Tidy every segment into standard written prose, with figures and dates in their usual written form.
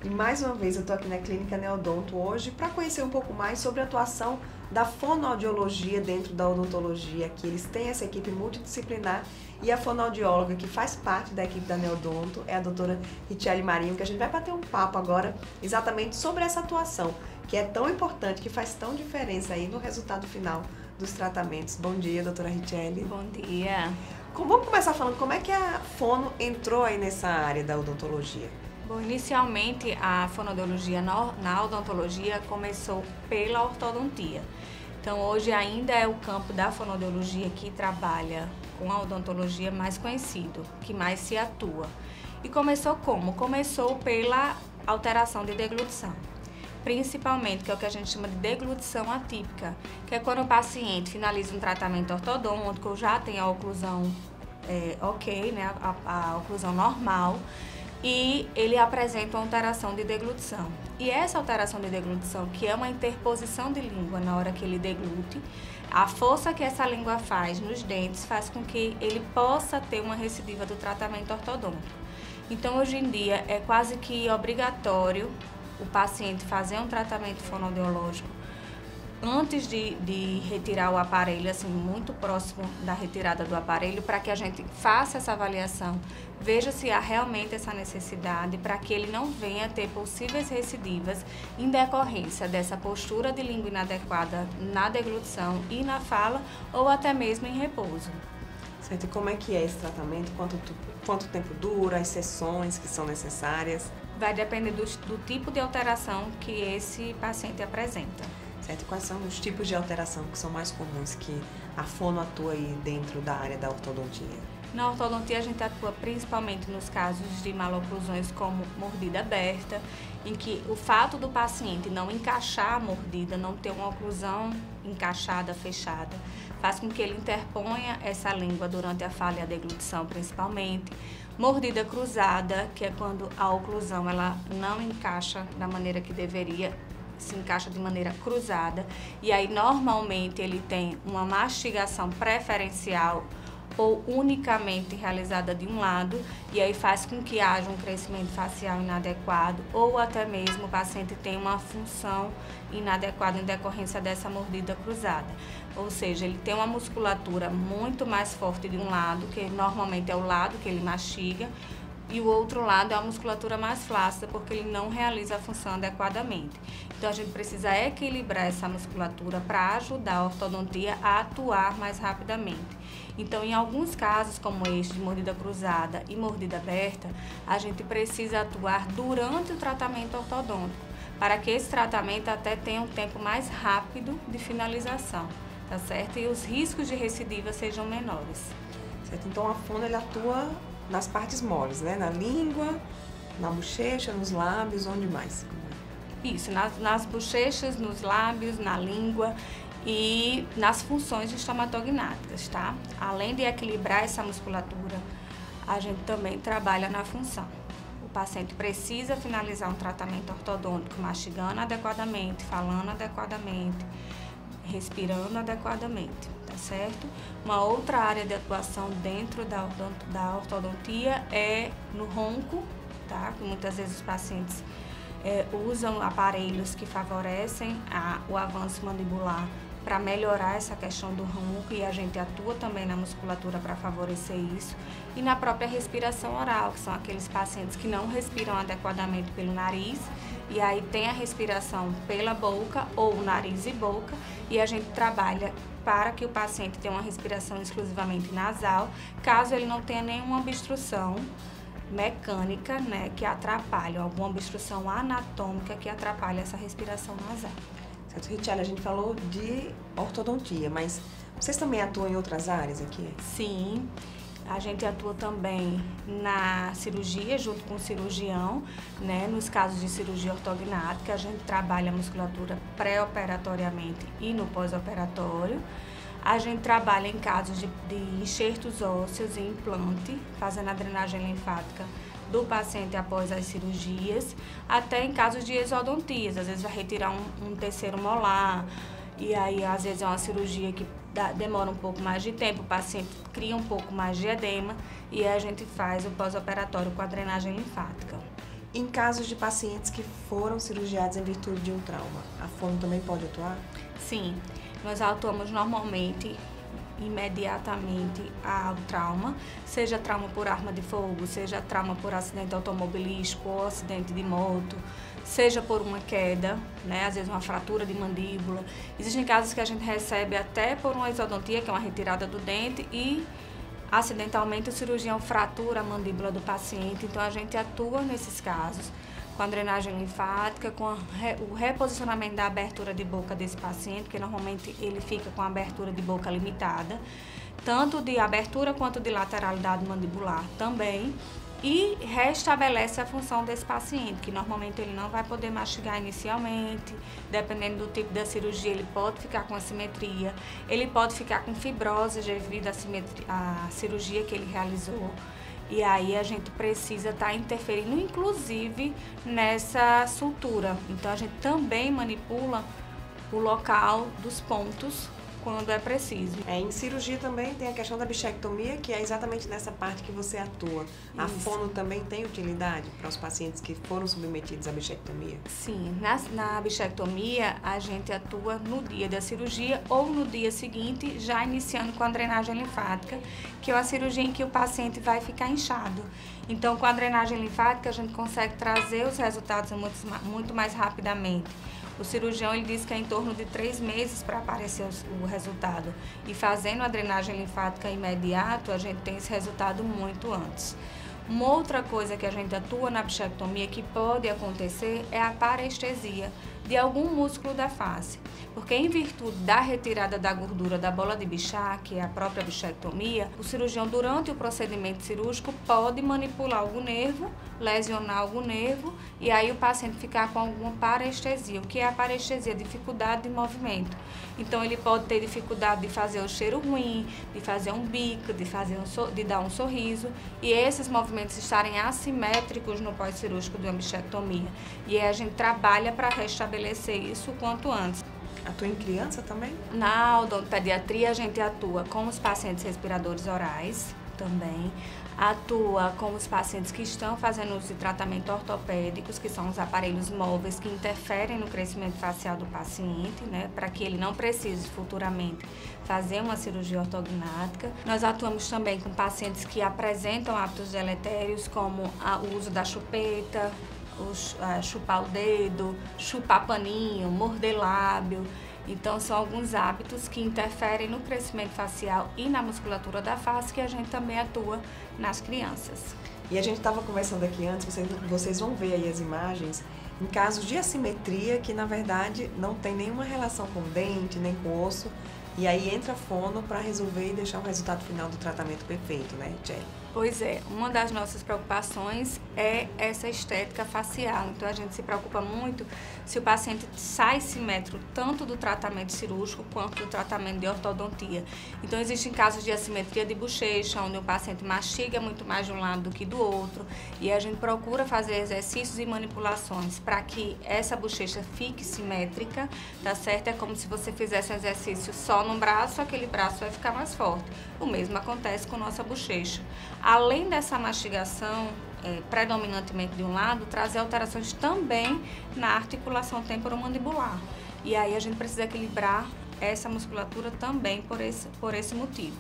E mais uma vez eu estou aqui na Clínica Neodonto hoje para conhecer um pouco mais sobre a atuação da fonoaudiologia dentro da odontologia, que eles têm essa equipe multidisciplinar, e a fonoaudióloga que faz parte da equipe da Neodonto é a doutora Richelle Marinho, que a gente vai bater um papo agora exatamente sobre essa atuação, que é tão importante, que faz tão diferença aí no resultado final dos tratamentos. Bom dia, doutora Richelle. Bom dia. Vamos começar falando como é que a fono entrou aí nessa área da odontologia. Bom, inicialmente a fonoaudiologia na odontologia começou pela ortodontia. Então hoje ainda é o campo da fonoaudiologia que trabalha com a odontologia mais conhecido, que mais se atua. E começou como? Começou pela alteração de deglutição. Principalmente, que é o que a gente chama de deglutição atípica, que é quando o paciente finaliza um tratamento ortodôntico, já tem a oclusão ok, né, a oclusão normal, e ele apresenta uma alteração de deglutição. E essa alteração de deglutição, que é uma interposição de língua na hora que ele deglute, a força que essa língua faz nos dentes faz com que ele possa ter uma recidiva do tratamento ortodôntico. Então, hoje em dia, é quase que obrigatório o paciente fazer um tratamento fonoaudiológico antes de retirar o aparelho, assim, muito próximo da retirada do aparelho, para que a gente faça essa avaliação, veja se há realmente essa necessidade, para que ele não venha ter possíveis recidivas em decorrência dessa postura de língua inadequada na deglutição e na fala, ou até mesmo em repouso. Certo, e como é que é esse tratamento? Quanto tempo dura, as sessões que são necessárias? Vai depender do tipo de alteração que esse paciente apresenta. Certo, e quais são os tipos de alteração que são mais comuns que a fono atua aí dentro da área da ortodontia? Na ortodontia a gente atua principalmente nos casos de maloclusões como mordida aberta, em que o fato do paciente não encaixar a mordida, não ter uma oclusão encaixada, fechada, faz com que ele interponha essa língua durante a fala e a deglutição principalmente. Mordida cruzada, que é quando a oclusão ela não encaixa da maneira que deveria, se encaixa de maneira cruzada, e aí normalmente ele tem uma mastigação preferencial ou unicamente realizada de um lado, e aí faz com que haja um crescimento facial inadequado, ou até mesmo o paciente tem uma função inadequada em decorrência dessa mordida cruzada. Ou seja, ele tem uma musculatura muito mais forte de um lado, que normalmente é o lado que ele mastiga, e o outro lado é a musculatura mais flácida, porque ele não realiza a função adequadamente. Então, a gente precisa equilibrar essa musculatura para ajudar a ortodontia a atuar mais rapidamente. Então, em alguns casos, como este de mordida cruzada e mordida aberta, a gente precisa atuar durante o tratamento ortodôntico, para que esse tratamento até tenha um tempo mais rápido de finalização, tá certo? E os riscos de recidiva sejam menores. Certo, então a fono ele atua nas partes moles, né? Na língua, na bochecha, nos lábios, onde mais? Isso, nas bochechas, nos lábios, na língua e nas funções estomatognáticas, tá? Além de equilibrar essa musculatura, a gente também trabalha na função. O paciente precisa finalizar um tratamento ortodôntico mastigando adequadamente, falando adequadamente, respirando adequadamente, tá certo? Uma outra área de atuação dentro da ortodontia é no ronco, tá? Que muitas vezes os pacientes usam aparelhos que favorecem o avanço mandibular para melhorar essa questão do ronco, e a gente atua também na musculatura para favorecer isso, e na própria respiração oral, que são aqueles pacientes que não respiram adequadamente pelo nariz, e aí tem a respiração pela boca ou nariz e boca, e a gente trabalha para que o paciente tenha uma respiração exclusivamente nasal, caso ele não tenha nenhuma obstrução mecânica, né, que atrapalhe, alguma obstrução anatômica que atrapalhe essa respiração nasal. Certo, Richelle, a gente falou de ortodontia, mas vocês também atuam em outras áreas aqui? Sim, a gente atua também na cirurgia, junto com o cirurgião, né? Nos casos de cirurgia ortognática, a gente trabalha a musculatura pré-operatoriamente e no pós-operatório. A gente trabalha em casos de enxertos ósseos e implante, fazendo a drenagem linfática do paciente após as cirurgias, até em casos de exodontias, às vezes vai retirar um terceiro molar, e aí às vezes é uma cirurgia que demora um pouco mais de tempo, o paciente cria um pouco mais de edema, e aí a gente faz o pós-operatório com a drenagem linfática. Em casos de pacientes que foram cirurgiados em virtude de um trauma, a fono também pode atuar? Sim, nós atuamos normalmente, imediatamente ao trauma, seja trauma por arma de fogo, seja trauma por acidente automobilístico ou acidente de moto, seja por uma queda, né, às vezes uma fratura de mandíbula. Existem casos que a gente recebe até por uma exodontia, que é uma retirada do dente, e acidentalmente o cirurgião fratura a mandíbula do paciente, então a gente atua nesses casos com a drenagem linfática, com o reposicionamento da abertura de boca desse paciente, que normalmente ele fica com a abertura de boca limitada, tanto de abertura quanto de lateralidade mandibular também, e restabelece a função desse paciente, que normalmente ele não vai poder mastigar inicialmente, dependendo do tipo da cirurgia, ele pode ficar com assimetria, ele pode ficar com fibrose devido à cirurgia que ele realizou. E aí a gente precisa estar interferindo, inclusive, nessa sutura. Então a gente também manipula o local dos pontos quando é preciso. Em cirurgia também tem a questão da bichectomia, que é exatamente nessa parte que você atua. A fono também tem utilidade para os pacientes que foram submetidos à bichectomia? Sim, na bichectomia a gente atua no dia da cirurgia ou no dia seguinte, já iniciando com a drenagem linfática, que é uma cirurgia em que o paciente vai ficar inchado. Então, com a drenagem linfática a gente consegue trazer os resultados muito mais rapidamente. O cirurgião ele diz que é em torno de 3 meses para aparecer o resultado. E fazendo a drenagem linfática imediato, a gente tem esse resultado muito antes. Uma outra coisa que a gente atua na bichectomia que pode acontecer é a parestesia de algum músculo da face. Porque em virtude da retirada da gordura da bola de Bichat, que é a própria bichectomia, o cirurgião durante o procedimento cirúrgico pode manipular algum nervo, lesionar algum nervo e aí o paciente ficar com alguma parestesia. O que é a parestesia? Dificuldade de movimento. Então ele pode ter dificuldade de fazer o cheiro ruim, de fazer um bico, de dar um sorriso e esses movimentos estarem assimétricos no pós-cirúrgico de uma bichectomia. E aí a gente trabalha para restabelecer isso o quanto antes. Atua em criança também? Na odontopediatria a gente atua com os pacientes respiradores orais também, atua com os pacientes que estão fazendo uso de tratamento ortopédicos, que são os aparelhos móveis que interferem no crescimento facial do paciente, né, para que ele não precise futuramente fazer uma cirurgia ortognática. Nós atuamos também com pacientes que apresentam hábitos deletérios, como o uso da chupeta, chupar o dedo, chupar paninho, morder lábio. Então, são alguns hábitos que interferem no crescimento facial e na musculatura da face que a gente também atua nas crianças. E a gente estava conversando aqui antes, vocês vão ver aí as imagens, em casos de assimetria que, na verdade, não tem nenhuma relação com o dente, nem com o osso, e aí entra a fono para resolver e deixar o resultado final do tratamento perfeito, né, Jelly? Pois é, uma das nossas preocupações é essa estética facial. Então, a gente se preocupa muito se o paciente sai simétrico tanto do tratamento cirúrgico quanto do tratamento de ortodontia. Então, existem casos de assimetria de bochecha, onde o paciente mastiga muito mais de um lado do que do outro. E a gente procura fazer exercícios e manipulações para que essa bochecha fique simétrica, tá certo? É como se você fizesse um exercício só num braço, aquele braço vai ficar mais forte. O mesmo acontece com nossa bochecha. Além dessa mastigação predominantemente de um lado, trazer alterações também na articulação temporomandibular. E aí a gente precisa equilibrar essa musculatura também por esse motivo.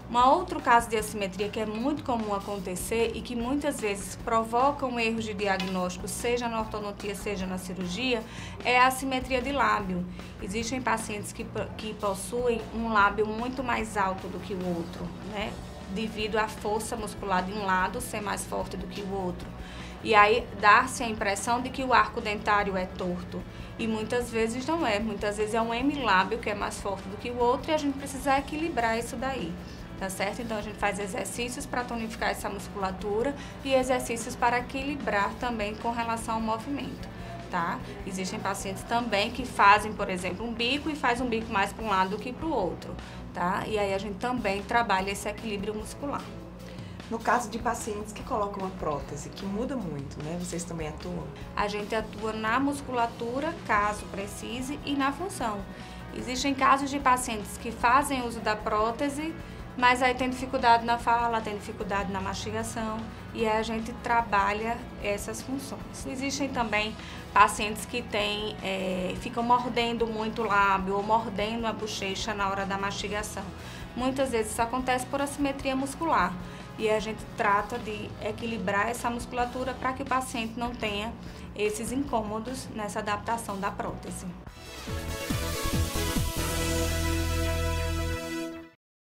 Um outro caso de assimetria que é muito comum acontecer e que muitas vezes provocam erros de diagnóstico, seja na ortodontia, seja na cirurgia, é a assimetria de lábio. Existem pacientes que possuem um lábio muito mais alto do que o outro, né? Devido à força muscular de um lado ser mais forte do que o outro. E aí dá-se a impressão de que o arco dentário é torto. E muitas vezes não é. Muitas vezes é um hemilábio que é mais forte do que o outro e a gente precisa equilibrar isso daí. Tá certo? Então a gente faz exercícios para tonificar essa musculatura e exercícios para equilibrar também com relação ao movimento. Tá? Existem pacientes também que fazem, por exemplo, um bico e faz um bico mais para um lado do que para o outro. Tá? E aí a gente também trabalha esse equilíbrio muscular. No caso de pacientes que colocam uma prótese, que muda muito, né? Vocês também atuam? A gente atua na musculatura, caso precise, e na função. Existem casos de pacientes que fazem uso da prótese Mas aí tem dificuldade na fala, tem dificuldade na mastigação e aí a gente trabalha essas funções. Existem também pacientes que ficam mordendo muito o lábio ou mordendo a bochecha na hora da mastigação. Muitas vezes isso acontece por assimetria muscular e a gente trata de equilibrar essa musculatura para que o paciente não tenha esses incômodos nessa adaptação da prótese.